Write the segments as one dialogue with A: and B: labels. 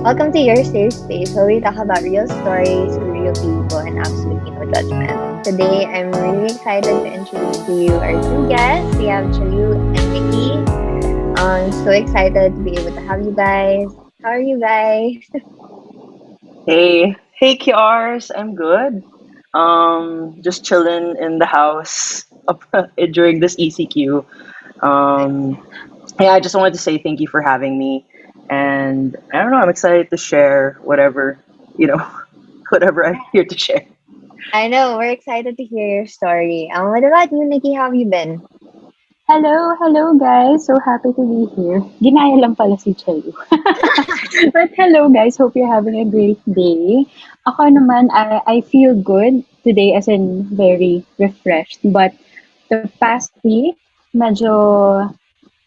A: Welcome to your safe space where we talk about real stories with real people and absolutely no judgment. Today, I'm really excited to introduce to you our two guests. We have Chaloo and Nikki. I'm so excited to be able to have you guys. How are you guys?
B: Hey, KRs, I'm good. Just chilling in the house during this ECQ. Um, yeah, I just wanted to say thank you for having me, and I don't know, I'm excited to share whatever you know, whatever I'm here to share.
A: I know, we're excited to hear your story. What about you, Nikki? How have you been?
C: Hello guys. So happy to be here. Ginaya lang pala si Chayu. But hello guys, hope you're having a great day. Ako naman, I feel good today as in very refreshed. But the past week, medyo,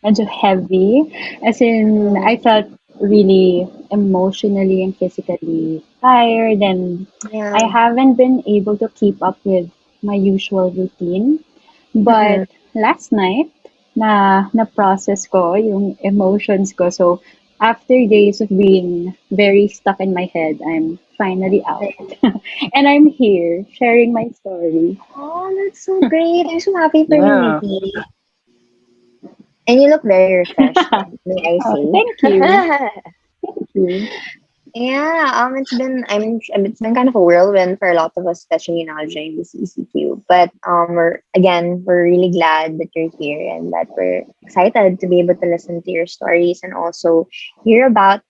C: medyo heavy. As in,
A: Mm,
C: I felt really emotionally and physically tired and I
A: yeah.
C: haven't been able to keep up with my usual routine. But
A: Mm-mm.
C: last night, na-process ko yung emotions ko. So, after days of being very stuck in my head, I'm finally out. And I'm here sharing my story.
A: Oh, that's so great. I'm so happy for you,
B: Yeah.
A: Nikki. And you look very refreshed, may I
C: Oh,
A: say.
C: thank you. Thank you.
A: Yeah, it's been kind of a whirlwind for a lot of us, especially now during this ECQ. But we're really glad that you're here and that we're excited to be able to listen to your stories and also hear about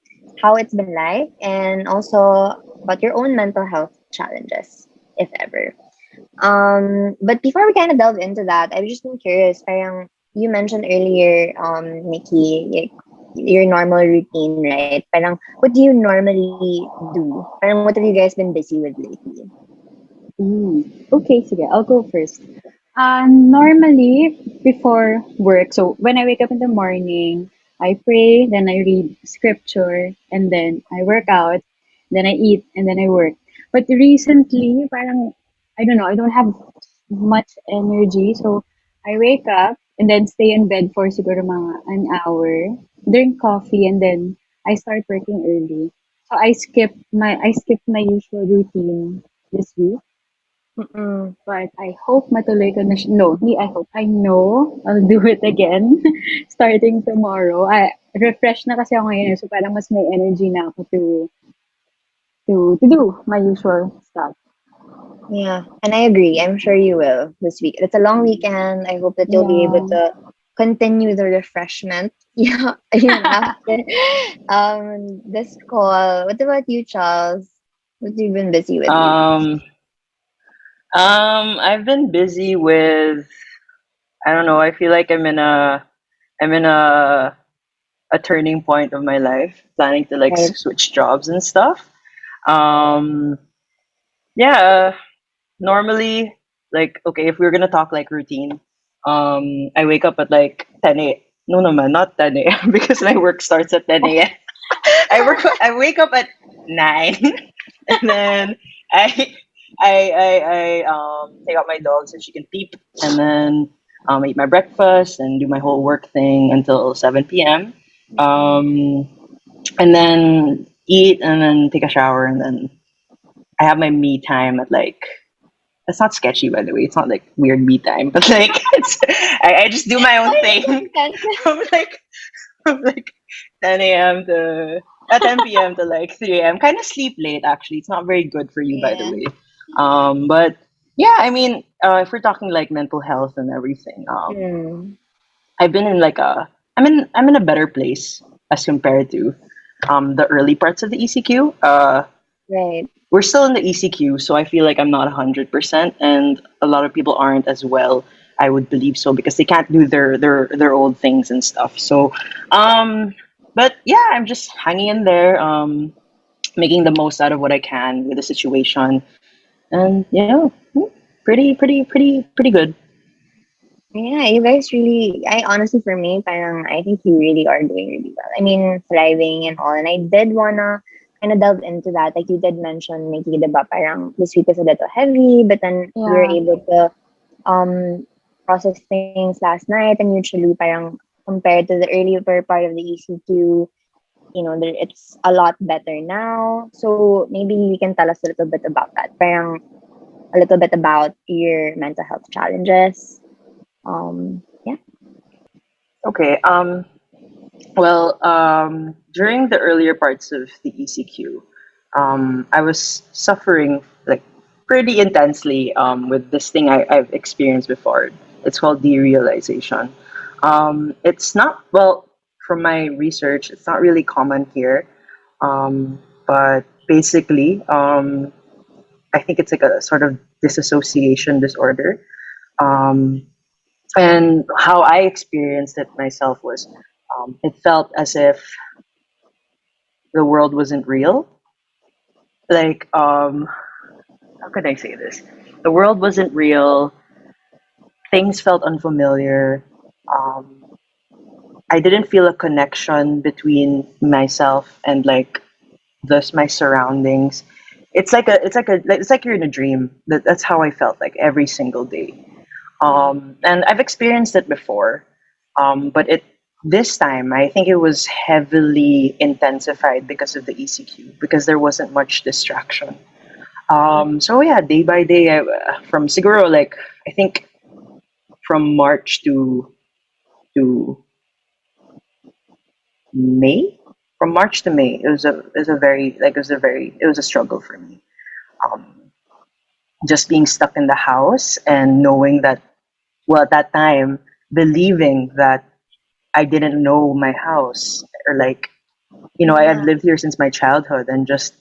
A: how it's been like and also about your own mental health challenges, if ever. But before we kind of delve into that, I've just been curious. Parang you mentioned earlier, Nikki, your normal routine, right? Parang what do you normally do? Parang what have you guys been busy with lately?
C: Okay, sige, I'll go first. Normally, before work, so when I wake up in the morning, I pray, then I read scripture, and then I work out, then I eat, and then I work. But recently, parang, I don't know, I don't have much energy, so I wake up and then stay in bed for siguro mga an hour, drink coffee, and then I start working early. So I skip my usual routine this week.
A: Mm-mm.
C: But I hope matuloy ko na siya. No, hindi I hope. I know I'll do it again starting tomorrow. Refresh na kasi ako ngayon, so parang mas may energy na ako to do my usual stuff.
A: Yeah, and I agree. I'm sure you will this week. It's a long weekend. I hope that you'll be able
C: Yeah.
A: to continue the refreshment. Yeah, even after this call. What about you, Charles? What have you been busy with lately?
B: Um, I've been busy with. I don't know. I feel like I'm in a turning point of my life, planning to like
A: Right.
B: switch jobs and stuff. Um, yeah, normally, like, okay, if we're gonna talk like routine, I wake up at like 10 a. No, no, man, not 10 a.m. because my work starts at 10 a.m. I wake up at 9, and then I I take out my dog so she can peep, and then eat my breakfast and do my whole work thing until 7 p.m. Um, and then eat and then take a shower and then I have my me time at like it's not sketchy, by the way. It's not like weird me time, but like I just do my own
A: Oh, it
B: thing
A: makes sense.
B: from like from like 10 a.m. to 10 p.m. to like 3 a.m. Kind of sleep late, actually. It's not very good for you, by the
A: Yeah.
B: way. But yeah, I mean, if we're talking like mental health and everything,
A: Mm,
B: I've been in like a I'm in a better place as compared to the early parts of the ECQ.
A: right.
B: We're still in the ECQ, so I feel like I'm not 100%, and a lot of people aren't as well. I would believe so because they can't do their old things and stuff. So, um, but yeah, I'm just hanging in there, making the most out of what I can with the situation, and pretty good.
A: Yeah, you guys really, I honestly, for me, parang, I think you really are doing really well. I mean, thriving and all. And I did wanna kind of delve into that. Like you did mention, Nikki, diba, parang this week was a little heavy, but then you were
C: Yeah.
A: able to um process things last night and usually parang compared to the earlier part of the ECQ, it's a lot better now. So maybe you can tell us a little bit about that. Parang a little bit about your mental health challenges. Yeah.
B: Okay. During the earlier parts of the ECQ, I was suffering like pretty intensely with this thing I've experienced before. It's called derealization. It's not, well, from my research, it's not really common here. But basically, I think it's like a sort of disassociation disorder. Um, and how I experienced it myself was it felt as if the world wasn't real. Like, how could I say this? The world wasn't real. Things felt unfamiliar. Um, I didn't feel a connection between myself and like thus my surroundings. It's like you're in a dream. That's how I felt like every single day. And I've experienced it before, but it this time I think it was heavily intensified because of the ECQ because there wasn't much distraction. So yeah, day by day, from siguro like I think from March to May, from March to May, it was a struggle for me. Um, just being stuck in the house and knowing that, well, at that time, believing that I didn't know my house, or like, I've
A: Yeah.
B: lived here since my childhood, and just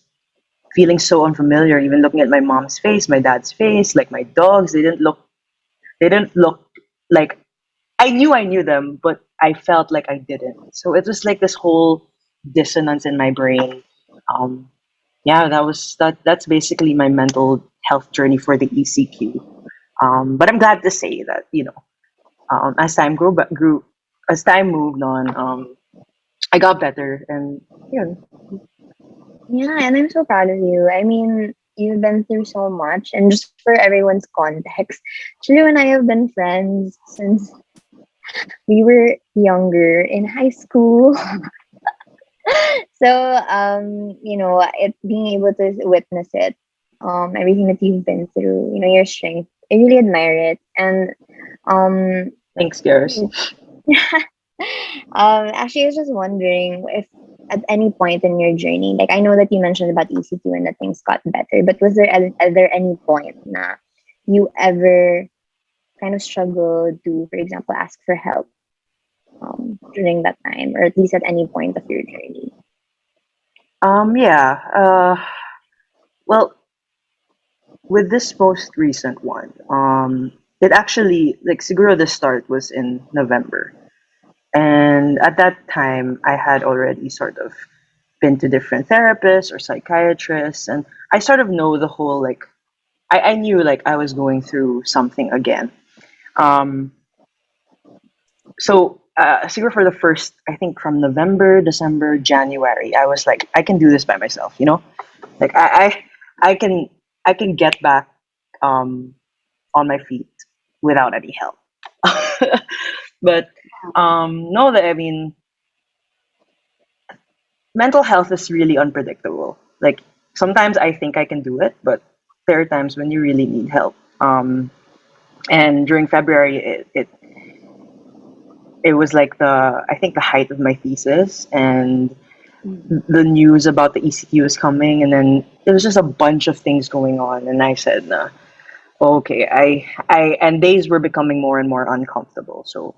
B: feeling so unfamiliar, even looking at my mom's face, my dad's face, like my dogs, they didn't look like I knew them, but I felt like I didn't. So it was like this whole dissonance in my brain. Um, yeah, that's basically my mental health journey for the ECQ. But I'm glad to say that as time as time moved on, I got better, and yeah,
A: Yeah, and I'm so proud of you. I mean, you've been through so much. And just for everyone's context, Shrew and I have been friends since we were younger in high school. So, it being able to witness it, everything that you've been through, your strength, I really admire it. And um,
B: thanks, Garrus.
A: actually, I was just wondering if at any point in your journey, like I know that you mentioned about ECQ and that things got better, but are there any point na you ever kind of struggled to, for example, ask for help during that time, or at least at any point of your journey?
B: Yeah. Well, with this most recent one, it actually like siguro the start was in November, and at that time I had already sort of been to different therapists or psychiatrists, and I sort of know the whole like I knew like I was going through something again. Um, siguro for the first, I think from November, December, January, I was like, I can do this by myself, Like I can I can get back um on my feet without any help. But no, that I mean, mental health is really unpredictable. Like sometimes I think I can do it, but there are times when you really need help. And during February, it was like I think the height of my thesis, and the news about the ECQ was coming, and then there was just a bunch of things going on, and I said, nah, okay, and days were becoming more and more uncomfortable. So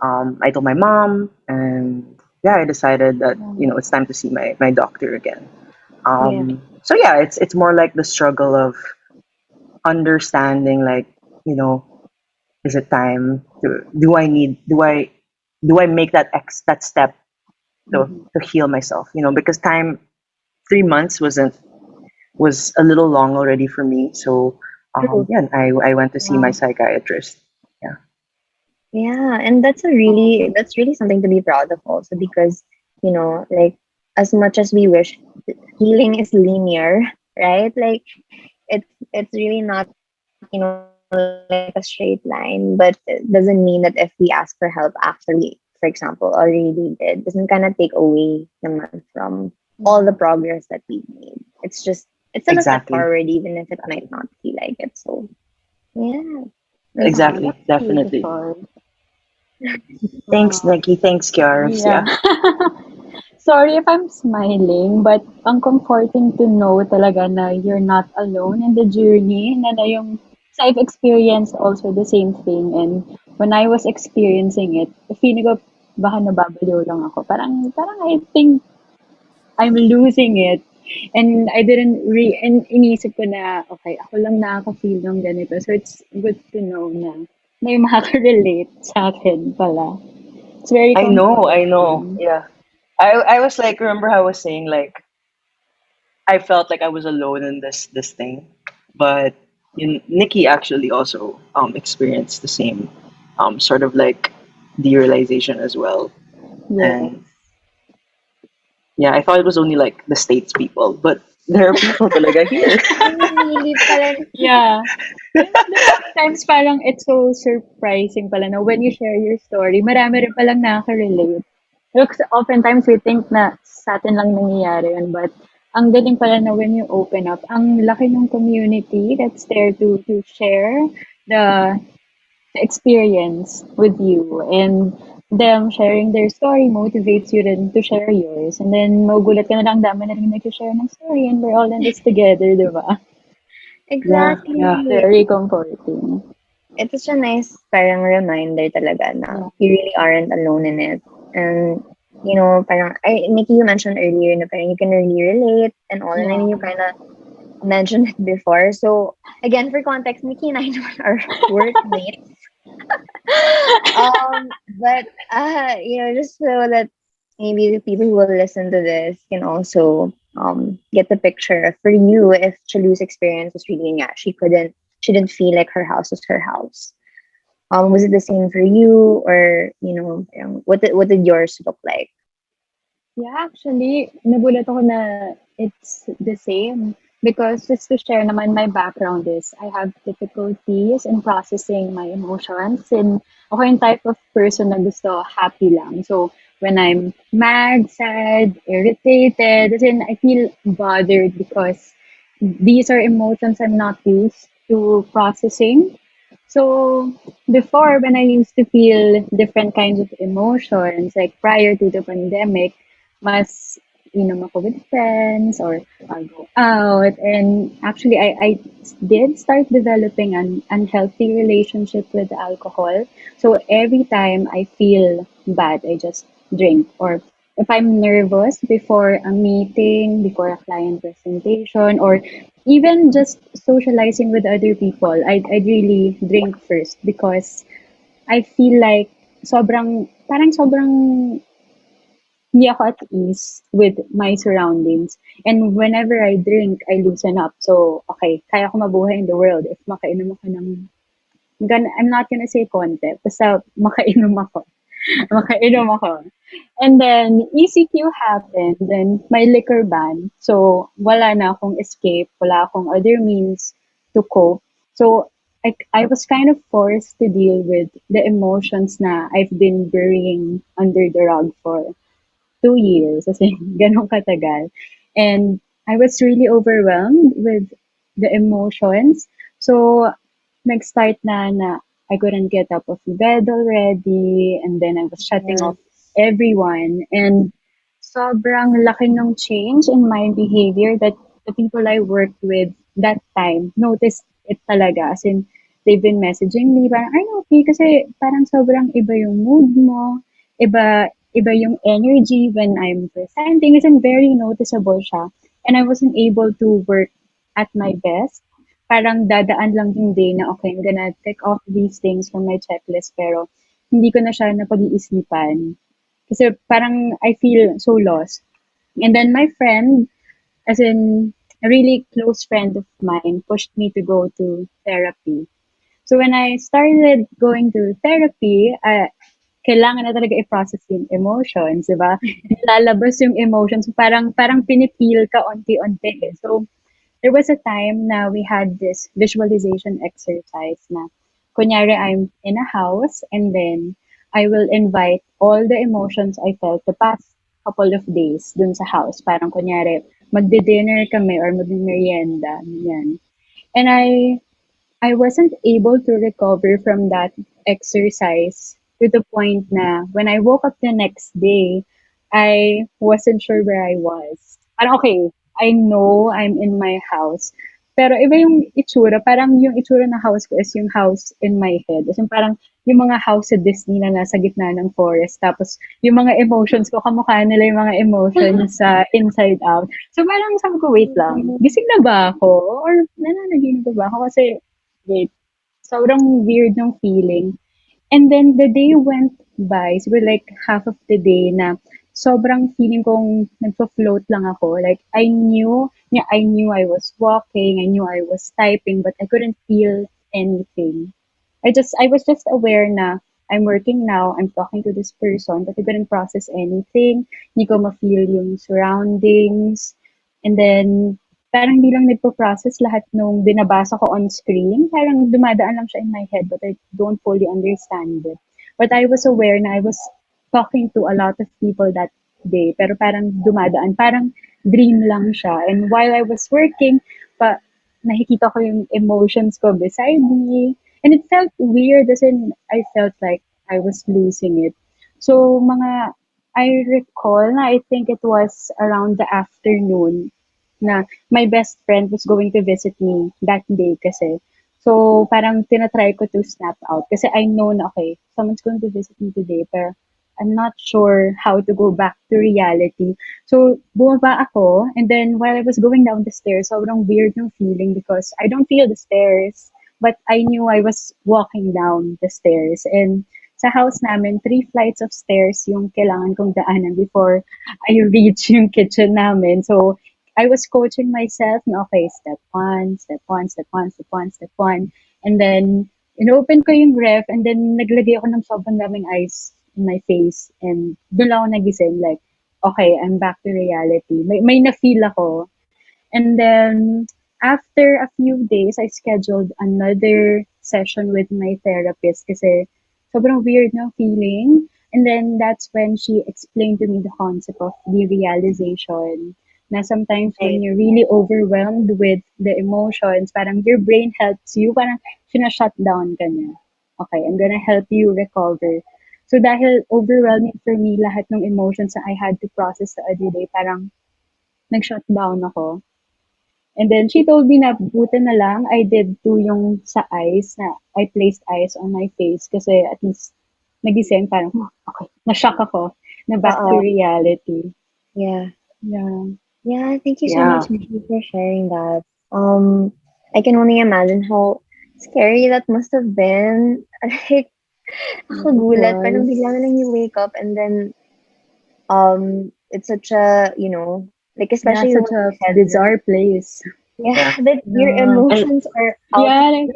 B: I told my mom, and yeah, I decided that it's time to see my doctor again.
A: Yeah.
B: So yeah, it's more like the struggle of understanding, like, you know, is it time to do I make that step to heal myself? Because 3 months was a little long already for me. So
A: True.
B: yeah, I went to see my
C: Wow.
B: psychiatrist. Yeah.
A: Yeah, and that's really something to be proud of also because, like as much as we wish healing is linear, right? Like it's really not, like a straight line, but it doesn't mean that if we ask for help after we first for example, already did doesn't kind of take away naman from all the
C: Yeah.
A: progress that we've made. It's just it's still a step
B: Exactly.
A: forward, even if it might not feel like it. So yeah, that's
C: Wow,
A: me.
B: Exactly.
C: that's
B: Definitely.
C: beautiful.
B: Thanks,
C: Wow.
B: Nikki. Thanks, Kiara.
C: Yeah.
B: Yeah.
C: Sorry if I'm smiling, but ang comforting to know talaga na you're not alone in the journey, na yung so I've experienced also the same thing, and when I was experiencing it, feeling ko baka nababaliw lang ako. Parang I think I'm losing it. And I didn't and inisip ko na, okay, ako lang nakaka-feel ng ganito. So it's good to know na may makaka-relate sa akin pala. It's very
B: I know. I know.
C: comforting.
B: Yeah. I was like, remember how I was saying like I felt like I was alone in this thing, but Nikki actually also experienced the same sort of like derealization as well. And
C: Yes.
B: yeah, I thought it was only like the States people, but there are people talaga here.
A: Ay, really pala.
C: Yeah. And sometimes parang it's so surprising pala na when you share your story, marami rin palang nakaka-relate. Look, oftentimes we think na sa atin lang nangyayari yun, but ang galing pala na when you open up, ang laki ng community that's there to share the, the experience with you, and them sharing their story motivates you then to share yours. And then magugulat ka na lang, dami na rin nag-share ng story and we're all in this together, di ba?
B: Yeah, yeah.
A: Exactly.
C: Very comforting.
A: It's such a nice parang reminder talaga na
C: Yeah.
A: you really aren't alone in it. And, you know, parang, Nikki, you mentioned earlier na parang you can really relate and all. And I
C: Yeah.
A: mean, you kind of mentioned it before. So, again, for context, Nikki and I are workmates. But, you know, just so that maybe the people who will listen to this can also get the picture for you if Chalu's experience was really, yeah, she didn't feel like her house was her house. Was it the same for you, or you know, what did yours look like?
C: Yeah, actually, nagulat ako na it's the same. Because just to share naman, my background is I have difficulties in processing my emotions. And ako yung type of person na gusto happy lang. So, when I'm mad, sad, irritated, then I feel bothered because these are emotions I'm not used to processing. So before, when I used to feel different kinds of emotions, like prior to the pandemic, mas inom ako with friends or I'll go out. And actually, I did start developing an unhealthy relationship with alcohol. So every time I feel bad, I just drink. Or if I'm nervous before a meeting, before a client presentation, or even just socializing with other people, I'd really drink first because I feel like sobrang hindi ako at ease with my surroundings. And whenever I drink, I loosen up. So, okay, kaya ko mabuhay in the world if makainom ako ng, I'm not gonna say konti, basta makainom ako. Makainom ako. And then, ECQ happened, then my liquor ban. So, wala na akong escape, wala akong other means to cope. So, I was kind of forced to deal with the emotions na I've been burying under the rug for 2 years, as in, ganun katagal. And I was really overwhelmed with the emotions. So, nag-start na I couldn't get up of bed already, and then I was shutting
A: Yeah.
C: off everyone. And sobrang laki ng change in my behavior that the people I worked with that time noticed it talaga. As in, they've been messaging me, parang, are you okay? Kasi parang sobrang iba yung mood mo, iba yung energy when I'm presenting. As in, very noticeable siya. And I wasn't able to work at my best. Parang dadaan lang yung day na, okay, I'm gonna take off these things from my checklist, pero hindi ko na siya napag-iisipan. Kasi parang I feel so lost. And then my friend, as in a really close friend of mine, pushed me to go to therapy. So when I started going to therapy, kailangan na talaga i-process yung emotions, di ba? Lalabas yung emotions, parang pinipil ka onti-onti. Eh. So there was a time na we had this visualization exercise na kunyari I'm in a house and then I will invite all the emotions I felt the past couple of days dun sa house. Parang kunyari, magdi-dinner kami or magdi-merienda. Yan. And I wasn't able to recover from that exercise to the point na when I woke up the next day, I wasn't sure where I was. Parang okay, I know I'm in my house. Pero iba yung itsura, parang yung itsura ng house ko is yung house in my head. As in parang yung mga house sa Disney na nasa gitna ng forest. Tapos yung mga emotions ko, kamukha nila yung mga emotions sa Inside Out. So parang sabi ko, wait lang, gising na ba ako? Or nananaginip ba ako? Kasi wait, sobrang weird ng feeling. And then the day went by, so like half of the day na sobrang feeling kong nagpa-float lang ako. Like I knew I was walking, I knew I was typing, but I couldn't feel anything. I was just aware na I'm working now, I'm talking to this person, but I couldn't process anything. Hindi ko ma-feel yung surroundings. And then, parang hindi lang nagpo-process lahat nung binabasa ko on screen. Parang dumadaan lang siya in my head, but I don't fully understand it. But I was aware na I was talking to a lot of people that day. Pero parang dumadaan, parang dream lang siya. And while I was working, nakikita ko yung emotions ko beside me. And it felt weird as in I felt like I was losing it. So I recall na I think it was around the afternoon na my best friend was going to visit me that day kasi. So parang tinatry ko to snap out kasi I know na okay, someone's going to visit me today pero I'm not sure how to go back to reality. So, bumaba ako, and then while I was going down the stairs, sobrang weird yung feeling because I don't feel the stairs, but I knew I was walking down the stairs. And sa house namin, 3 flights of stairs yung kailangan kong daanan before I reach yung kitchen namin. So, I was coaching myself na, okay, step one, step one, step one, step one, step one. And then, inopen ko yung ref, and then naglagay ako ng sobrang daming ice in my face. And doon lang ako nagising, like, okay, I'm back to reality. May na-feel ako. And then, after a few days, I scheduled another session with my therapist kasi sobrang weird na feeling. And then, that's when she explained to me the concept of derealization. Na sometimes when
A: Right.
C: you're really overwhelmed with the emotions, parang your brain helps you, parang shut down ka niya. Okay, I'm gonna help you recover. So dahil overwhelming for me lahat ng emotions na I had to process the other day, parang nag-shutdown ako. And then she told me na buti na lang I did do yung sa eyes na I placed eyes on my face kasi at least nagising parang, okay, na-shock ako na back to
A: Oo.
C: reality.
A: Yeah.
C: Yeah.
A: Yeah, thank you so
B: Yeah.
A: much, Nikki, for sharing that. I can only imagine how scary that must have been. Like,
C: It
A: nakagulat, parang bigla
C: was.
A: na lang you wake up and then, it's such a, like,
C: Yeah,
A: especially
C: such
A: what you
C: a
A: said that,
C: bizarre place.
A: yeah,
B: Yeah.
A: that your
C: Yeah.
B: And
A: emotions are out of,
C: Yeah, like,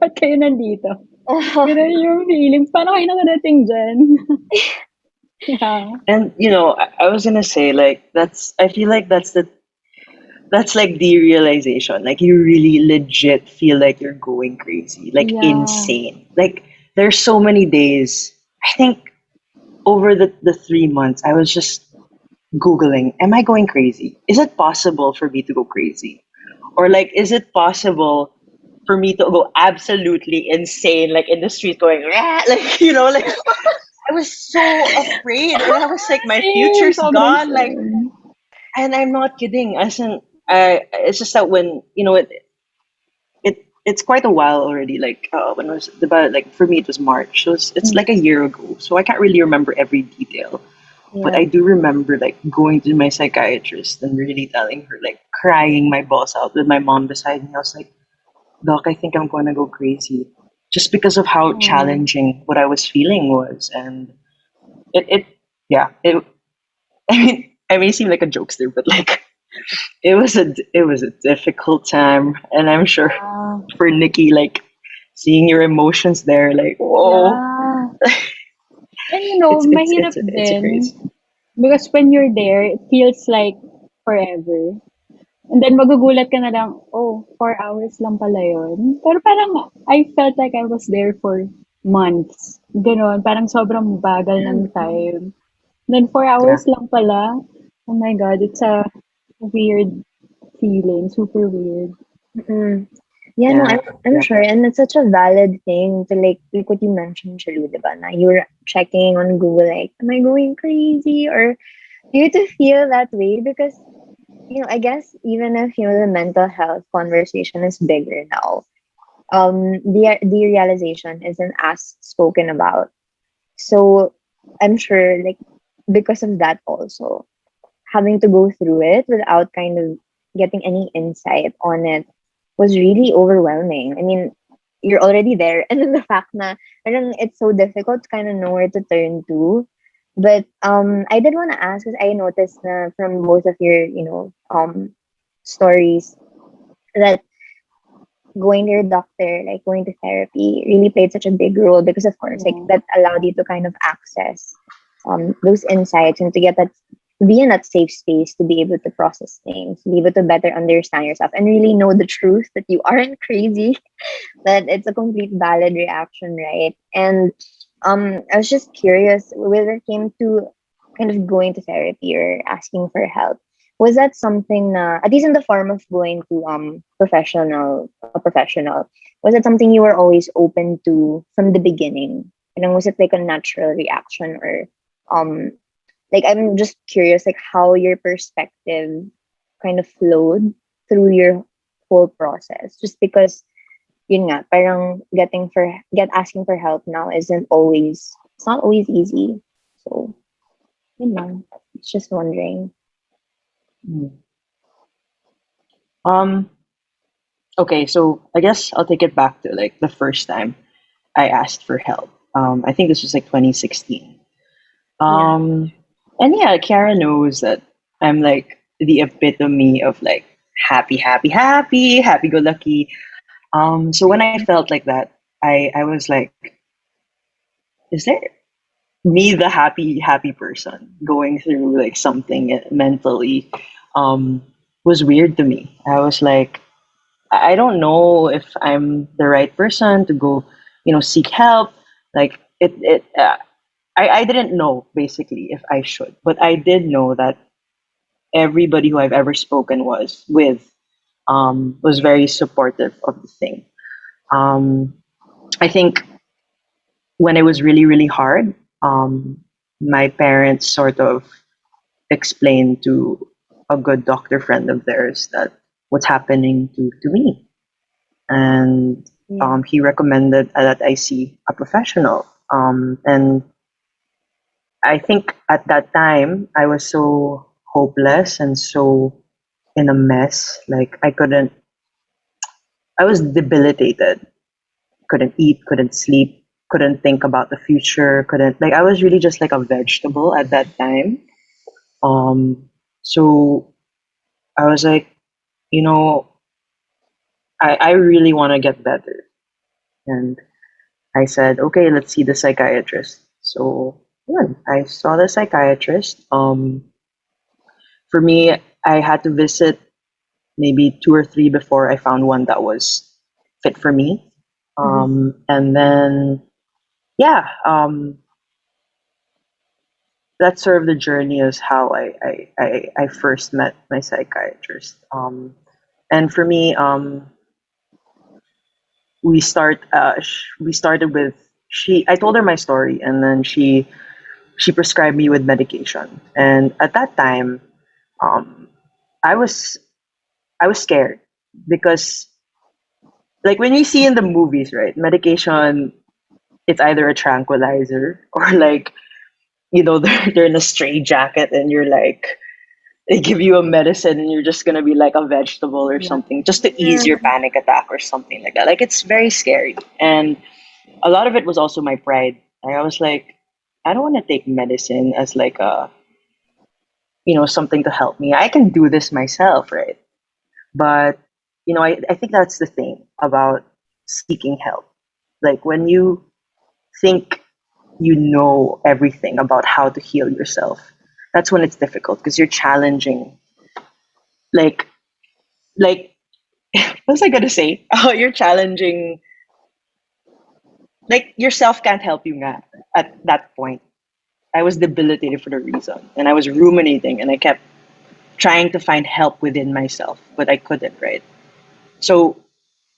C: ba't kayo nandito?
A: oh,
C: Ganun yung feeling. Paano kayo nakarating dyan? Yeah.
B: I was gonna say like I feel like that's like the realization. Like you really legit feel like you're going crazy, like
C: Yeah.
B: insane. Like there's so many days. I think over the 3 months, I was just Googling, am I going crazy? Is it possible for me to go crazy? Or like, is it possible for me to go absolutely insane, like in the street going, "Rah!" Like, like I was so afraid. And I was like, my
C: Same.
B: future's
C: Sobrang
B: gone. Like,
C: same.
B: and I'm not kidding. As in, it's just that when, it's quite a while already. Like, when was about like for me it was March, so it's
C: Mm.
B: like a year ago. So I can't really remember every detail. But
A: yeah.
B: I do remember like going to my psychiatrist and really telling her, like crying my balls out with my mom beside me. I was like, Doc, I think I'm gonna go crazy. Just because of how
C: Oh.
B: challenging what I was feeling was. And it yeah, I may seem like a jokester, but like it was a difficult time. And I'm sure
C: Yeah.
B: for Nikki, like seeing your emotions there, like, whoa,
C: Yeah. And
B: it's
C: mahirap
B: it's a
C: din.
B: crazy.
C: Because when you're there, it feels like forever. And then magugulat ka na lang, oh, 4 hours lang pala yun. Pero parang I felt like I was there for months. Ganon, parang sobrang bagal ng
A: Mm-mm.
C: time. Then 4
B: Yeah.
C: hours lang pala. Oh my God, it's a weird feeling, super weird.
A: Mm-mm. Yeah, no,
B: Yeah.
A: I'm
B: Yeah.
A: sure, and it's such a valid thing to like what you mentioned, Shalu, diba? Na you're checking on Google, like, am I going crazy, or you to feel that way because I guess even if the mental health conversation is bigger now, the realization isn't as spoken about. So I'm sure, like, because of that also, having to go through it without kind of getting any insight on it was really overwhelming. I mean, you're already there, and then the fact na parang it's so difficult to kind of know where to turn to. But I did want to ask because I noticed na from both of your stories that going to your doctor, like going to therapy, really played such a big role because, of course, like
C: Yeah.
A: that allowed you to kind of access those insights and to get that, to be in that safe space to be able to process things, to be able to better understand yourself and really know the truth that you aren't crazy, that it's a complete valid reaction, right? And I was just curious whether it came to kind of going to therapy or asking for help. Was that something na, at least in the form of going to a professional, was it something you were always open to from the beginning? And then was it like a natural reaction or um like I'm just curious like how your perspective kind of flowed through your whole process just because yun nga, parang asking for help now isn't always, it's not always easy. So, yun lang. It's just wondering.
B: Mm. Um. Okay. So I guess I'll take it back to like the first time I asked for help. I think this was like 2016.
A: Yeah.
B: Um. And yeah, Kiara knows that I'm like the epitome of like happy, happy, happy, happy go lucky. So when I felt like that, I was like, is there me the happy happy person going through like something mentally um was weird to me. I was like, I don't know if I'm the right person to go, seek help. Like I didn't know basically if I should, but I did know that everybody who I've ever spoken was very supportive of the thing. Um, I think when it was really really hard, my parents sort of explained to a good doctor friend of theirs that what's happening to me, and
A: Yeah.
B: he recommended that I see a professional. And I think at that time I was so hopeless and so in a mess. Like I was debilitated. Couldn't eat, couldn't sleep, couldn't think about the future. Couldn't like I was really just like a vegetable at that time. So I was like, you know, I really want to get better. And I said, okay, let's see the psychiatrist. So yeah, I saw the psychiatrist. For me, I had to visit maybe two or three before I found one that was fit for me.
A: Mm-hmm.
B: And then, yeah, that sort of the journey is how I first met my psychiatrist. And for me, we started with she. I told her my story, and then she prescribed me with medication. And at that time, um, I was I was scared because like when you see in the movies, right? Medication, it's either a tranquilizer or like they're in a straight jacket and you're like they give you a medicine and you're just gonna be like a vegetable or
C: Yeah.
B: something just to ease your
A: Yeah.
B: panic attack or something like that. Like it's very scary. And a lot of it was also my pride. Like, I was like, I don't want to take medicine as like a something to help me. I can do this myself, right? But I think that's the thing about seeking help. Like when you think you know everything about how to heal yourself, that's when it's difficult because you're challenging like like what was I gonna say? Oh, you're challenging like yourself can't help you nga at that point. I was debilitated for the reason, and I was ruminating, and I kept trying to find help within myself, but I couldn't. Right. So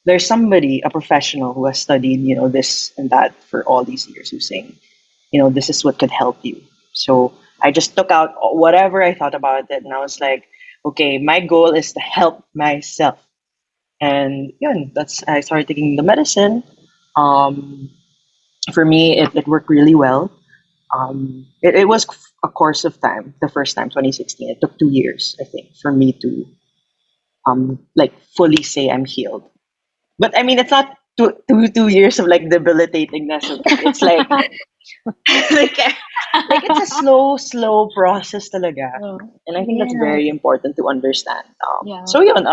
B: there's somebody, a professional who has studied, this and that for all these years, who's saying, this is what could help you. So I just took out whatever I thought about it, and I was like, okay, my goal is to help myself. And yun, that's I started taking the medicine. Um, for me, it worked really well. It was a course of time. The first time, 2016, it took 2 years, I think, for me to like fully say I'm healed. But I mean, it's not 2 years of like debilitatingness of it. It's like like like it's a slow process talaga.
C: Oh,
B: And I think that's
A: Yeah.
B: very important to understand.
C: yeah.
B: So yun,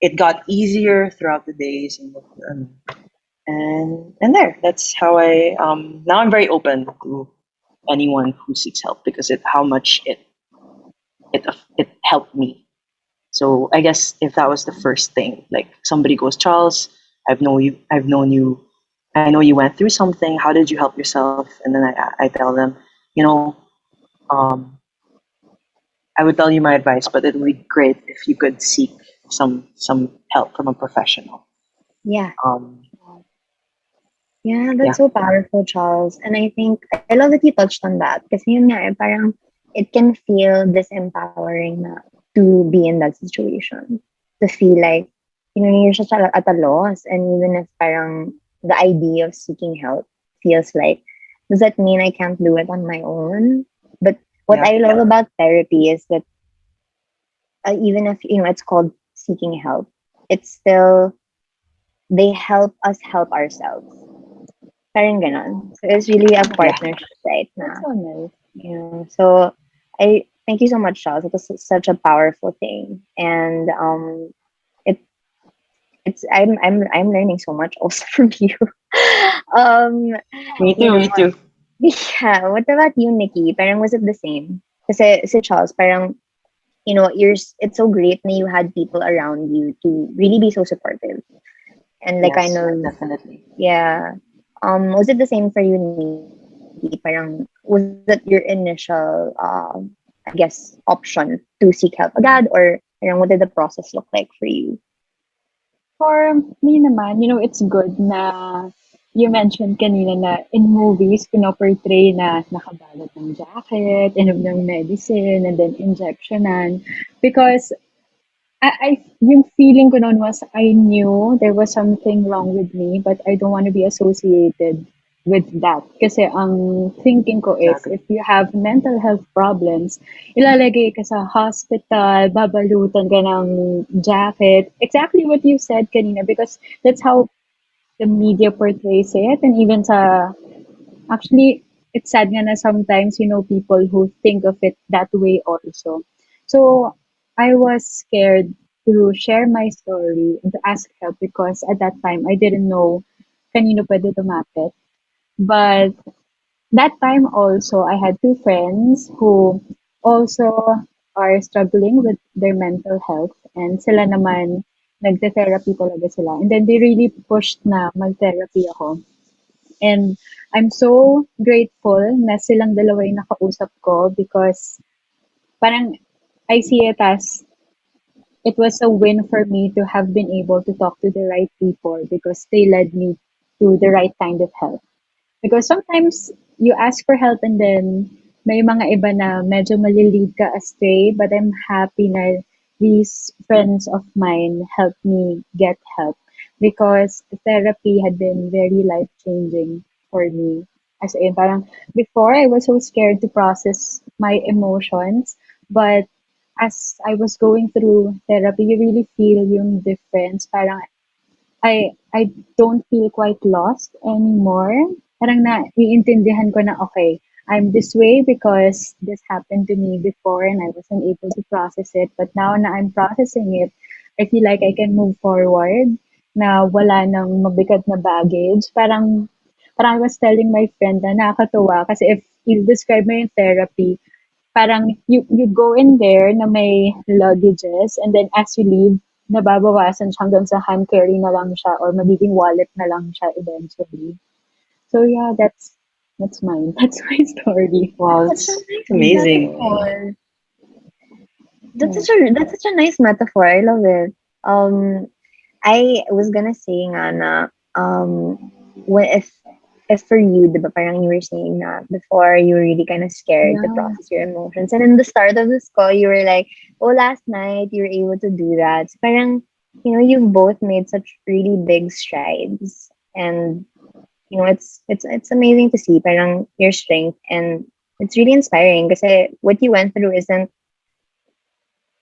B: it got easier throughout the days, and there. That's how I now I'm very open to anyone who seeks help because it how much it helped me. So I guess if that was the first thing, like somebody goes, Charles, I've known you, I know you went through something. How did you help yourself? And then I tell them, you know, um, I would tell you my advice, but it would be great if you could seek some help from a professional.
A: Yeah.
B: Um,
A: Yeah,
B: yeah,
A: that's so powerful, Charles. And I think I love that you touched on that. Kasi yun nga, parang it can feel disempowering na to be in that situation. To feel like, you're just at a loss. And even if parang the idea of seeking help feels like, does that mean I can't do it on my own? But what
B: yeah,
A: I love about therapy is that even if, it's called seeking help, it's still, they help us help ourselves. Parang ganon. So it's really a
B: yeah.
A: partnership, right?
C: That's
A: Na,
C: so nice.
A: so I thank you so much, Charles. It was such a powerful thing, and it it's I'm learning so much also from you. um,
B: Me
A: you
B: too,
A: know,
B: me too.
A: yeah. What about you, Nikki? Parang was it the same? Kasi si Charles, parang it's so great na you had people around you to really be so supportive and like kind
B: Yes,
A: of.
B: definitely.
A: Yeah. Was it the same for you, Nikki? Parang was that your initial, I guess, option to seek help agad, or what did the process look like for you?
C: For me naman, it's good na you mentioned kanina na in movies, pinoportray na nakabalot ng jacket, inom ng medicine, and then injectionan. Because yung feeling ko noon was I knew there was something wrong with me, but I don't want to be associated with that. Kasi ang thinking ko is,
B: Exactly.
C: if you have mental health problems, ilalagay ka sa hospital, babalutan ka ng jacket. Exactly what you said kanina, because that's how the media portrays it. And even sa actually, it's sad nga na sometimes, people who think of it that way also. So, I was scared to share my story and to ask help because at that time, I didn't know kanino pwede tumapit. But that time also, I had two friends who also are struggling with their mental health and sila naman, nagte-therapy talaga sila. And then they really pushed na mag-therapy ako. And I'm so grateful na silang dalawa yung nakausap ko because parang I see it as it was a win for me to have been able to talk to the right people because they led me to the right kind of help. Because sometimes you ask for help and then may mga iba na medyo malilid ka astray, but I'm happy na these friends of mine helped me get help because therapy had been very life changing for me. As in, parang before I was so scared to process my emotions, but as I was going through therapy, you really feel yung difference. Parang I don't feel quite lost anymore. Parang naiintindihan ko na, okay, I'm this way because this happened to me before and I wasn't able to process it. But now na I'm processing it, I feel like I can move forward na wala nang mabigat na baggage. Parang I was telling my friend na nakakatuwa kasi if you describe mo yung therapy, parang you go in there na may luggages and then as you leave, nababawasan siya hanggang sa hand carry na lang siya or magiging wallet na lang siya eventually. So yeah, that's mine. That's my story.
B: Wow,
A: Such a
B: that's
A: nice
B: amazing.
A: metaphor.
C: Yeah.
A: That's such a nice metaphor. I love it. Um, I was gonna say nga na, what if for you, diba, parang you were saying na before you were really kind of scared to
C: Yeah.
A: process your emotions. And in the start of this call, you were like, oh, last night you were able to do that. So parang, you've both made such really big strides. And, it's amazing to see parang your strength. And it's really inspiring because what you went through isn't,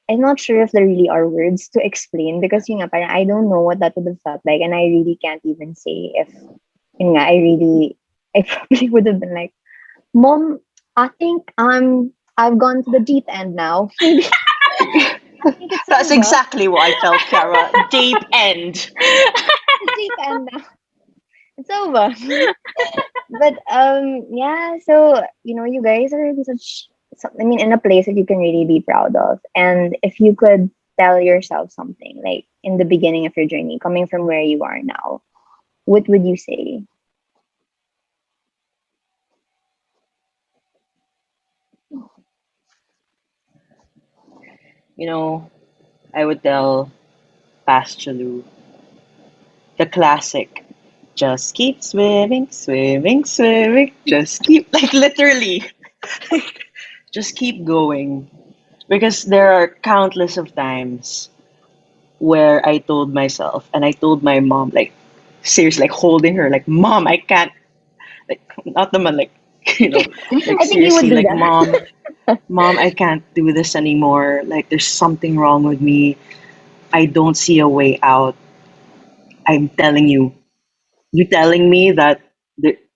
A: I'm not sure if there really are words to explain because yun nga, parang I don't know what that would have felt like, and I really can't even say if yun nga, I probably would have been like, Mom, I think I've gone to the deep end now. Maybe I think it's
B: That's
A: over.
B: exactly what I felt, Kara. Deep end.
A: The deep end now. It's over. But yeah, so you guys are in I mean, in a place that you can really be proud of. And if you could tell yourself something like in the beginning of your journey, coming from where you are now, what would you say?
B: You know, I would tell past Chaloo the classic. Just keep swimming, swimming, swimming. Just keep, like literally, just keep going. Because there are countless of times where I told myself and I told my mom, like, seriously, like holding her, like, Mom, I can't, like, not the man, like, you know, like,
A: I think you would
B: seriously,
A: do
B: like,
A: that.
B: Mom, I can't do this anymore. Like, there's something wrong with me. I don't see a way out. I'm telling you, you telling me that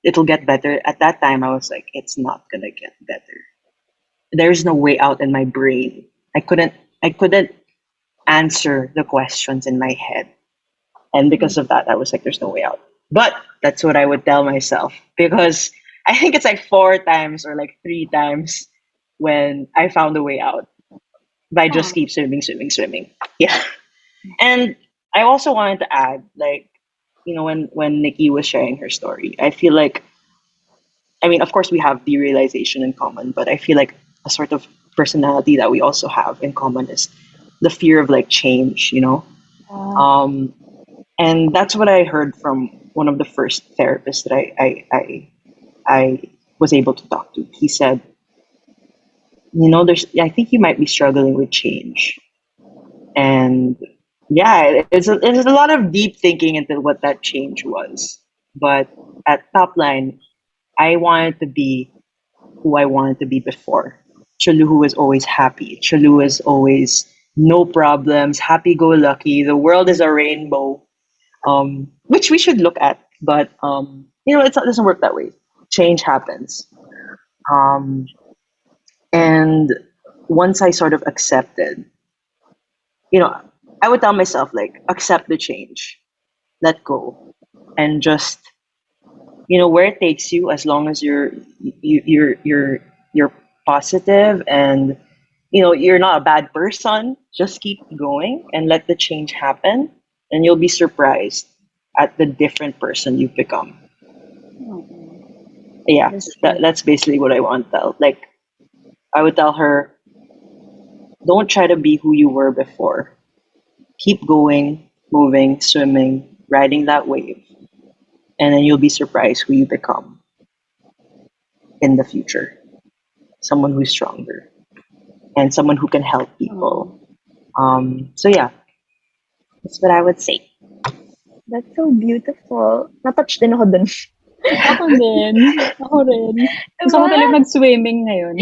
B: it'll get better. At that time, I was like, it's not gonna get better. There's no way out in my brain. I couldn't answer the questions in my head. And because of that, I was like, there's no way out. But that's what I would tell myself because I think it's like four times or like three times when I found a way out. But I just
C: Oh,
B: keep swimming, swimming, swimming. Yeah. And I also wanted to add, like, when Nikki was sharing her story, I feel like, I mean, of course, we have derealization in common, but I feel like a sort of personality that we also have in common is the fear of like change.
C: yeah.
B: Um, and that's what I heard from one of the first therapists that I was able to talk to. He said, I think you might be struggling with change, and yeah, it's a lot of deep thinking into what that change was. But at top line, I wanted to be who I wanted to be before. Chalu who was always happy. Chalu is always no problems, happy go lucky. The world is a rainbow, which we should look at. But it doesn't work that way. Change happens, um, and once I sort of accepted, you know, I would tell myself like, accept the change, let go, and just where it takes you, as long as you're positive and you're not a bad person, just keep going and let the change happen, and you'll be surprised at the different person you've become.
C: Oh,
B: Yeah,
A: That's
B: that,
A: true.
B: that's basically what I want to tell. Like, I would tell her, don't try to be who you were before. Keep going, moving, swimming, riding that wave, and then you'll be surprised who you become in the future. Someone who's stronger and someone who can help
C: oh.
B: people. So yeah, that's what I would say.
A: That's so beautiful. Natouch din ako dun.
C: Ako din. Ako rin. Gusto ko
A: Diba?
C: tuloy mag-swimming ngayon.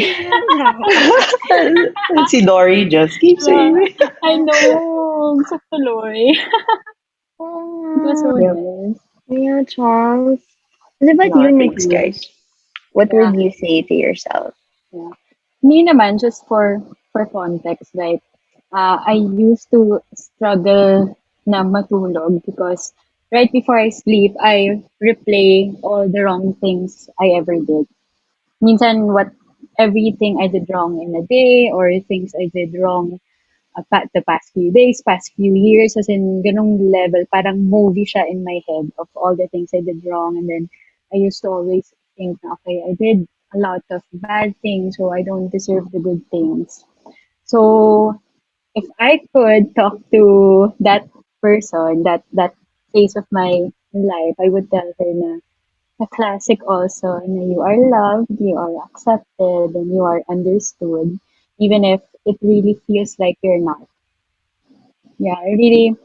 B: Si Dory just keeps
C: Yeah,
B: saying.
C: I know. Gusto ko tuloy. It was so
A: Oh,
B: Yep.
C: nice.
A: yeah, Charles. What about you,
B: No, thanks,
A: Nikki?
B: guys.
A: What
C: Yeah,
A: would you say to yourself?
C: yeah. Me naman, just for context, like, I used to struggle na matulog because right before I sleep, I replay all the wrong things I ever did. Minsan, everything I did wrong in a day or things I did wrong the past few days, past few years, as in ganong level, parang movie siya in my head of all the things I did wrong, and then I used to always think, okay, I did a lot of bad things, so I don't deserve the good things. So if I could talk to that person, that phase of my life, I would tell her na a classic also na you are loved, you are accepted, and you are understood, even if it really feels like you're not. Yeah, I really,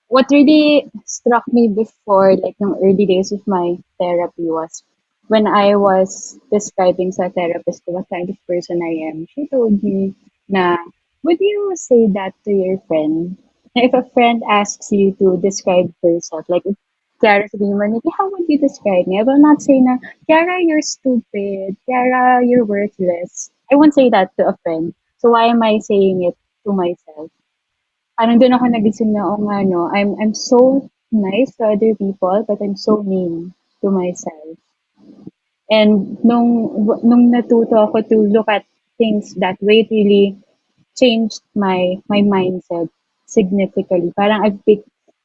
C: what really struck me before, like the early days of my therapy was when I was describing sa therapist ko what kind of person I am. She told me na, would you say that to your friend? Na if a friend asks you to describe herself, like if Kiara sabihin mo, Nikki, how would you describe me? I will not say na, Kiara, you're stupid. Kiara, you're worthless. I won't say that to a friend. So why am I saying it to myself? Parang dun ako nagising na, oo nga no, I'm so nice to other people, but I'm so mean to myself. And nung natuto ako to look at things that way, it really changed my mindset significantly. Parang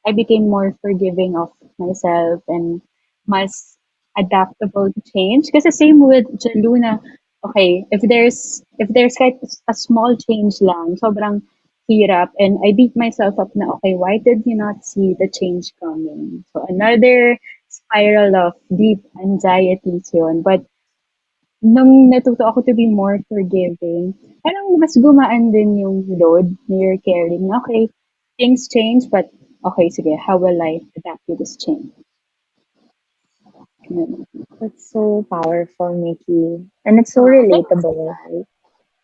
C: I became more forgiving of myself and mas adaptable to change. Kasi same with Jalu na, okay, if there's like a small change lang, sobrang hirap. And I beat myself up na, okay, why did you not see the change coming? So another spiral of deep anxieties yun. But nung natuto ako to be more forgiving, parang mas gumaan din yung load na you're carrying. Okay, things change, but okay, sige, how will I adapt to this change? Ganun.
A: That's so powerful, Nikki. And it's so
C: Thanks,
A: relatable.
C: guys.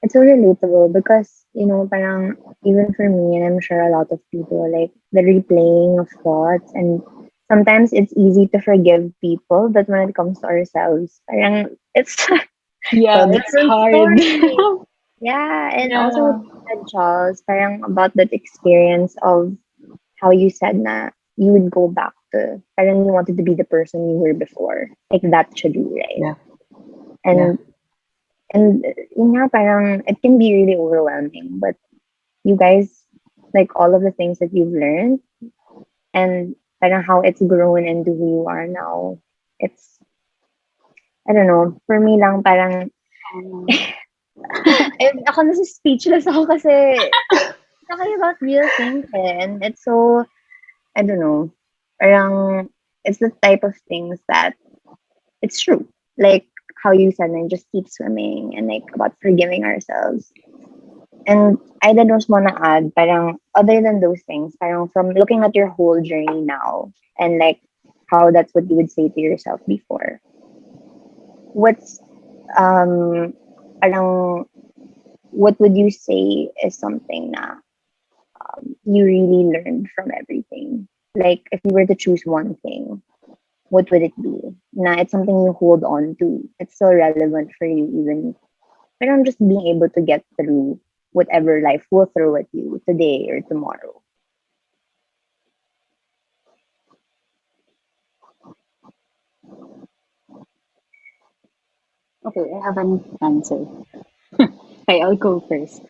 A: It's so relatable because, parang even for me, and I'm sure a lot of people, like the replaying of thoughts, and sometimes it's easy to forgive people, but when it comes to ourselves, parang it's
C: Yeah,
A: a
C: it's
A: different
C: hard.
A: story. Yeah, and also what
C: Yeah.
A: you said, Charles, parang about that experience of how you said na you would go back to, parang you wanted to be the person you were before. Like that should be right.
B: Yeah. Yeah.
A: And yun nga, parang it can be really overwhelming. But you guys, like all of the things that you've learned and parang how it's grown into who you are now, it's, I don't know, for me lang parang,
C: Um,
A: ako nasa speechless ako kasi talking about real things and it's so, I don't know, parang it's the type of things that it's true. Like how you said, and just keep swimming and like about forgiving ourselves. And I did just want to add, parang other than those things, parang from looking at your whole journey now and like how that's what you would say to yourself before. What's parang what would you say is something na you really learned from everything? Like if you were to choose one thing, what would it be? Na it's something you hold on to. It's still relevant for you even but I'm just being able to get through whatever life will throw at you today or tomorrow.
C: okay, I have an answer. Okay, I'll go first.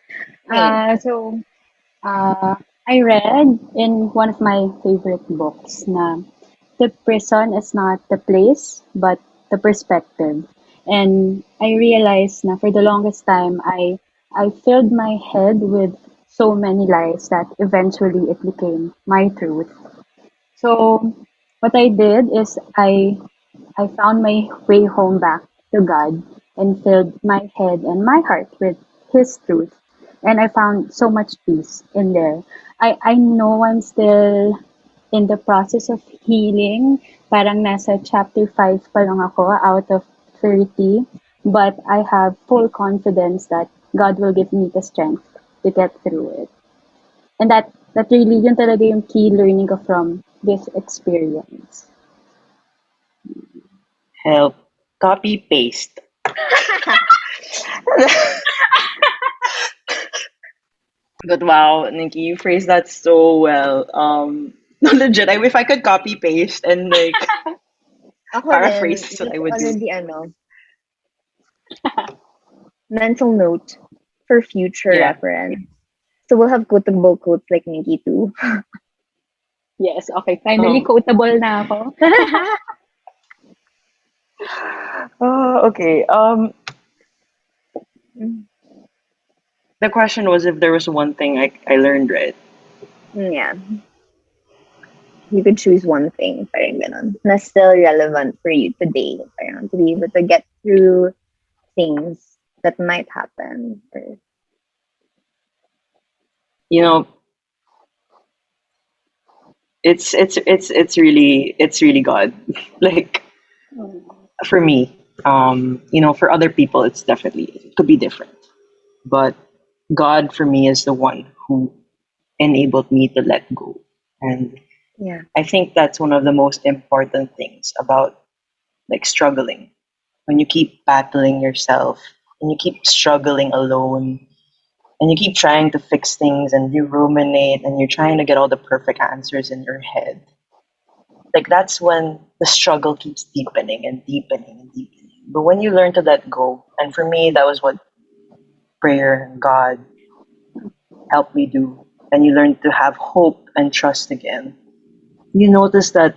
A: Hey,
C: So I read in one of my favorite books na the prison is not the place, but the perspective. And I realized na for the longest time, I filled my head with so many lies that eventually it became my truth. So what I did is I found my way home back to God and filled my head and my heart with His truth. And I found so much peace in there. I know I'm still in the process of healing. Parang nasa chapter 5 pa lang ako out of 30. But I have full confidence that God will give me the strength to get through it. And that really yun talaga yung key learning ko from this experience.
B: Help. Copy paste. But wow, Nikki, you phrased that so well. No, legit. If I could copy paste and like
A: ako din,
B: paraphrase, that's what I
A: that's
B: would do.
A: already mental note for future
B: Yeah.
A: reference. So we'll have quotable quotes like Nikki too.
C: Yes, okay. Finally
B: Um.
C: quotable na ako.
B: Okay.
A: Mm,
B: The question was if there was one thing I learned, right?
A: yeah, you could choose one thing, parang ganon, na still relevant for you today, parang to be able to get through things that might happen. Or,
B: You know, it's really God. Like for me, for other people, it could be different. But God for me is the one who enabled me to let go, and
A: yeah,
B: I think that's one of the most important things about like struggling. When you keep battling yourself and you keep struggling alone and you keep trying to fix things and you ruminate and you're trying to get all the perfect answers in your head, like that's when the struggle keeps deepening and deepening and deepening. But when you learn to let go, and for me that was what prayer and God helped me do, and you learn to have hope and trust again, you notice that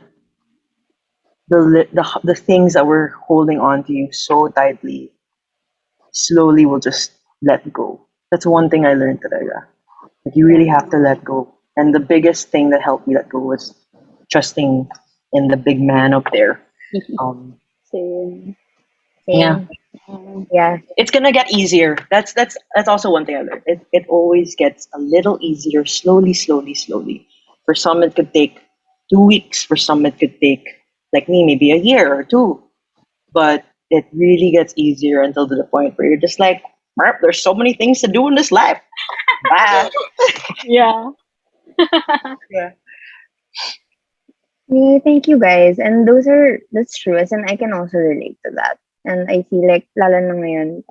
B: the things that were holding on to you so tightly slowly will just let go. That's one thing I learned today. Like you really
A: yeah,
B: have to let go. And the biggest thing that helped me let go was trusting in the big man up there. Um,
C: Same.
B: yeah,
A: same.
C: Um,
A: Yeah,
B: it's gonna get easier. That's also one thing I learned. It always gets a little easier, slowly, slowly, slowly. For some, it could take 2 weeks. For some, it could take like me, maybe a year or two. But it really gets easier until to the point where you're just like, "Marp, there's so many things to do in this life. Bye."
C: yeah.
B: Yeah.
A: yeah. Thank you guys, and that's true, as and I can also relate to that. And I feel like lalo na ngayon,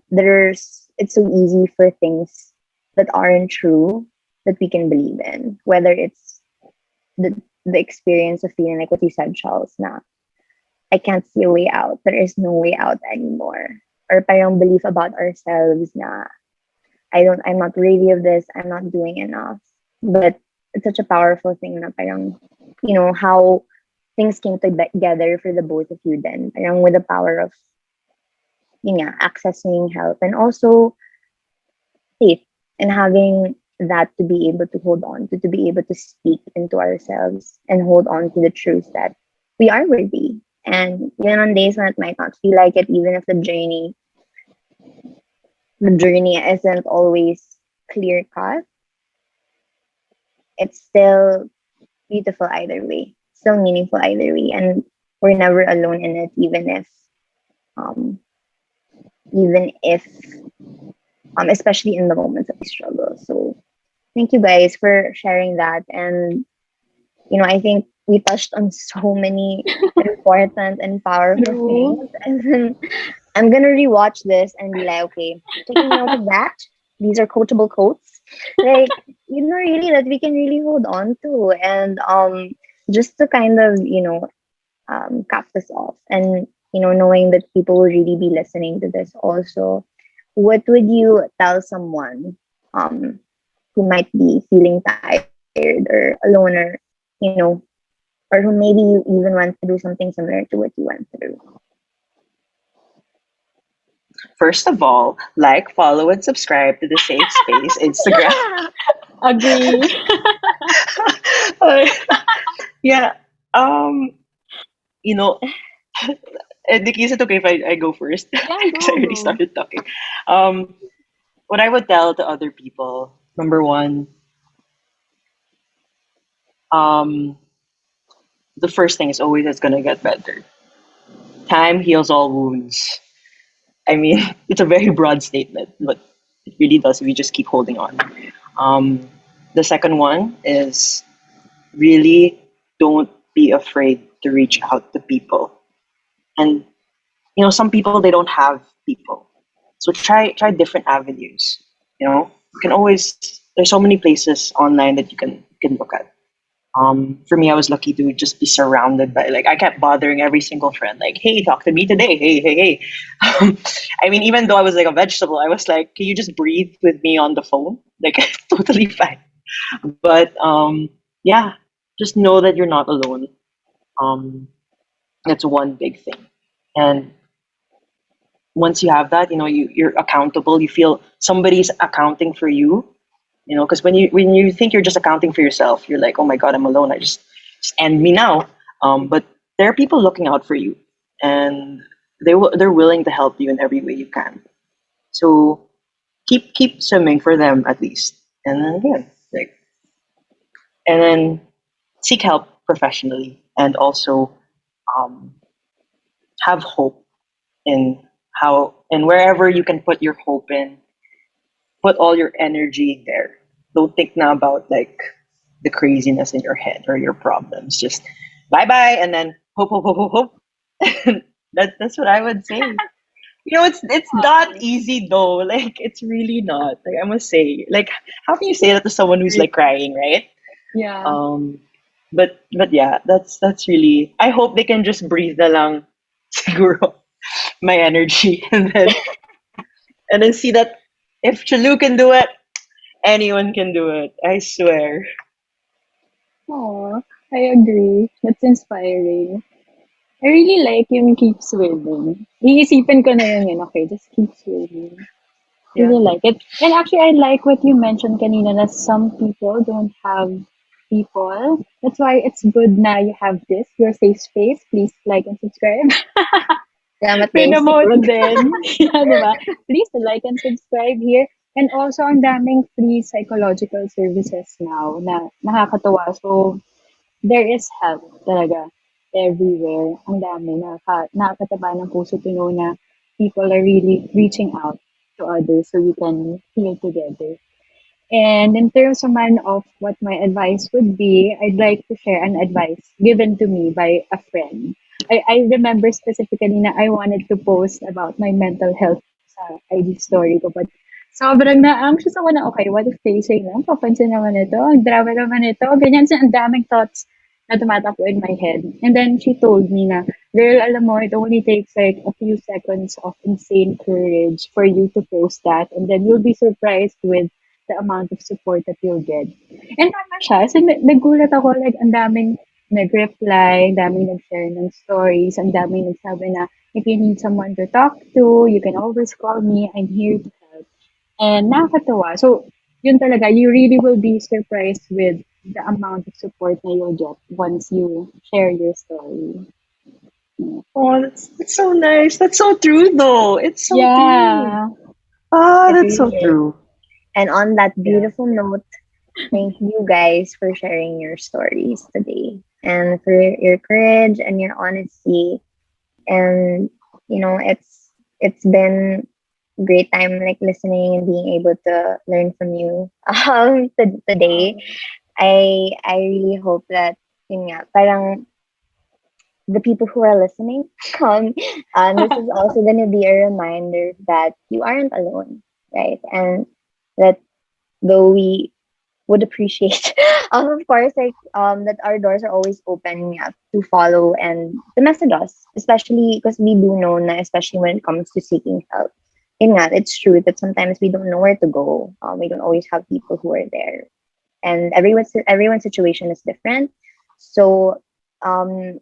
A: there's it's so easy for things that aren't true that we can believe in, whether it's the the experience of feeling like what you said, Charles, na I can't see a way out. There is no way out anymore. Or parang belief about ourselves na I'm not worthy of this, I'm not doing enough. But it's such a powerful thing na parang, how things came together for the both of you then. Parang with the power of, accessing help and also faith and having that to be able to hold on to be able to speak into ourselves and hold on to the truth that we are worthy. And even on days when it might not feel like it, even if the journey isn't always clear cut, it's still beautiful either way, still meaningful either way. And we're never alone in it, um even if especially in the moments that we struggle. So thank you guys for sharing that. And I think we touched on so many important and powerful
C: True.
A: things. And then I'm gonna rewatch this and be like, okay, taking note of that. These are quotable quotes, like really that we can really hold on to, and just to kind of cap this off, and knowing that people will really be listening to this also. What would you tell someone um who might be feeling tired or alone, or you know or who maybe even went through something similar to what you went through?
B: First of all, like, follow, and subscribe to the Safe Space Instagram.
C: Agree.
B: Yeah. Um, you know, Nikki, is it okay if I go first?
C: Yeah,
B: Because I
C: go,
B: already
C: go.
B: started talking. Um, what I would tell to other people, number one, um, the first thing is always it's gonna get better. Time heals all wounds. I mean, it's a very broad statement, but it really does if you just keep holding on. Um, the second one is really don't be afraid to reach out to people. And some people they don't have people, so try different avenues. You can always there's so many places online that you can look at. For me, I was lucky to just be surrounded by, like, I kept bothering every single friend, like, hey, talk to me today, hey, hey, hey. I mean, even though I was like a vegetable, I was like, can you just breathe with me on the phone? Like, totally fine. But yeah, just know that you're not alone. um That's one big thing. And once you have that, you're accountable. You feel somebody's accounting for you. Because when you think you're just accounting for yourself, you're like, oh my god, I'm alone. I just end me now. But there are people looking out for you, and they're willing to help you in every way you can. So keep swimming for them at least, and then again, like, and then seek help professionally, and also um, have hope in how and wherever you can put your hope in, put all your energy there. Don't think now about like the craziness in your head or your problems. Just bye bye, and then hope, hope, hope, hope, hope. That's what I would say. It's not easy though. Like it's really not. Like I must say, like how can you say that to someone who's like crying, right?
C: Yeah.
B: Um, but yeah, that's really. I hope they can just breathe na lang, siguro, my energy, and then see that if Chaloo can do it, anyone can do it. I swear.
C: Oh, I agree. That's inspiring. I really like yung keep swimming. Iisipin ko na yung yun, okay, just keep swimming.
B: Yeah.
C: Really like it. And actually, I like what you mentioned kanina that some people don't have people. That's why it's good na you have this, your safe space. Please like and subscribe.
A: Salamat din.
C: Pinomote din. Yeah, di ba? Please like and subscribe here. And also, ang daming free psychological services now na nakakatuwa. So, there is help talaga everywhere. Ang dami. Nakakataba ng puso to know na people are really reaching out to others so we can heal together. And in terms of man of what my advice would be, I'd like to share an advice given to me by a friend. I remember specifically na I wanted to post about my mental health sa IG story ko. But sobrang na-anxious ako na, okay, what if they say na, papansin naman ito, ang drama naman ito, ganyan siya, ang daming thoughts na tumatakbo in my head. And then she told me na, girl, alam mo, it only takes like a few seconds of insane courage for you to post that. And then you'll be surprised with the amount of support that you'll get. And tama siya. Kasi nagulat ako, like, ang daming nag-reply, ang daming nag-share ng stories, ang daming nagsabi na, if you need someone to talk to, you can always call me. I'm here to help. And nakakatawa. So, yun talaga, you really will be surprised with the amount of support na you'll get once you share your story.
B: Oh, that's so nice. That's so true, though. It's so true.
C: Yeah.
B: Ah,
A: It
B: that's so
A: really is.
B: true.
A: And on that
B: Yeah.
A: beautiful note, thank you guys for sharing your stories today and for your courage and your honesty. And it's been a great time like listening and being able to learn from you today. I really hope that yun nga, parang the people who are listening, um, this is also going to be a reminder that you aren't alone, right? And that though we would appreciate, of course, like that our doors are always open, yeah, to follow and to message us, especially because we do know na, especially when it comes to seeking help. Yun nga, it's true that sometimes we don't know where to go. We don't always have people who are there, and everyone's situation is different. So, um,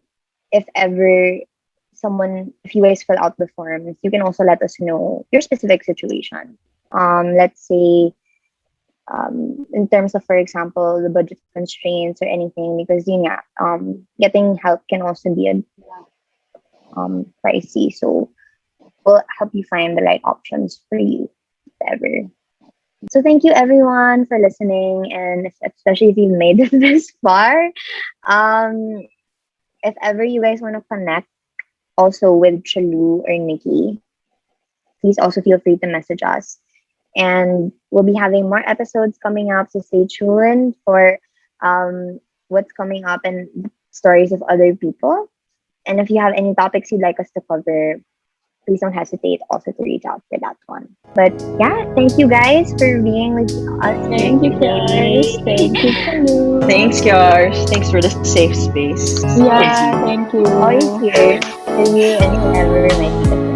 A: if ever if you guys fill out the forms, you can also let us know your specific situation. Let's say in terms of, for example, the budget constraints or anything, because yeah, getting help can also be a pricey. So we'll help you find the right options for you, if ever. So thank you everyone for listening, and especially if you've made it this far. Um, if ever you guys want to connect also with Chaloo or Nikki, please also feel free to message us. And we'll be having more episodes coming up, so stay tuned for what's coming up and stories of other people. And if you have any topics you'd like us to cover, please don't hesitate also to reach out for that one. But yeah, thank you guys for being with us
C: Thank you, guys. Thank you, Chaloo.
B: Thanks, Yars. Thanks for the safe space.
C: Yeah, thank you.
A: Always here for you and whoever might be listening.